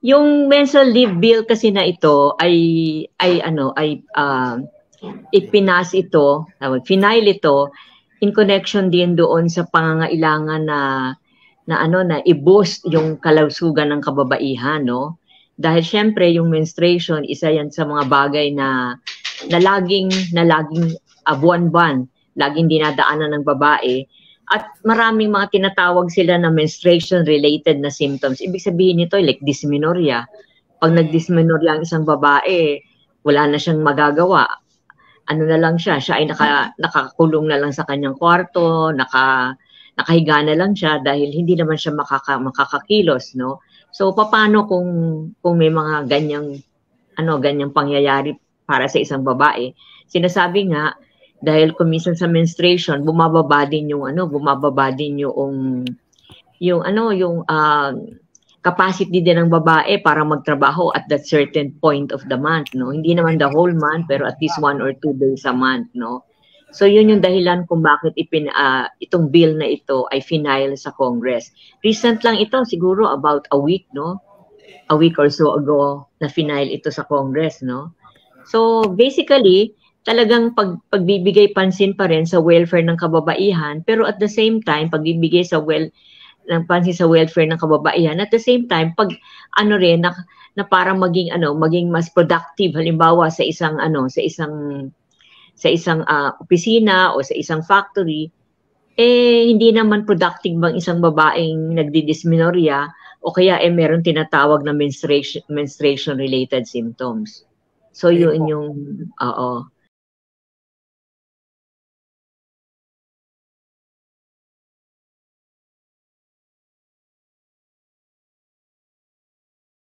Yung menstrual leave bill kasi na ito ay ano ay ipinas ito, final ito in connection din doon sa pangangailangan na i-boost yung kalusugan ng kababaihan, no? Dahil syempre yung menstruation isa yan sa mga bagay na laging buwan-buwan, laging dinadaanan ng babae. At maraming mga tinatawag sila na menstruation-related na symptoms. Ibig sabihin nito, like dysmenorrhea. Pag nag-dysmenorrhea ang isang babae, wala na siyang magagawa. Ano na lang siya ay nakakulong na lang sa kanyang kwarto, nakahiga na lang siya dahil hindi naman siya makakakilos, no? So, paano kung may mga ganyang pangyayari para sa isang babae? Sinasabi nga, dahil kung minsan sa menstruation bumababa din yung capacity din ng babae para magtrabaho at that certain point of the month, no? Hindi naman the whole month pero at least 1 or 2 days a month, no? So yun yung dahilan kung bakit itong bill na ito ay final sa Congress. Recent lang ito, siguro about a week, no? A week or so ago na final ito sa Congress, no? So basically, talagang pagbibigay pansin pa rin sa welfare ng kababaihan, pero at the same time pagbibigay ng pansin sa welfare ng kababaihan, at the same time na para maging mas productive, halimbawa sa isang opisina o sa isang factory, hindi naman productive bang isang babaeng nagdidysmenorrhea o kaya meron tinatawag na menstruation related symptoms. So yun yung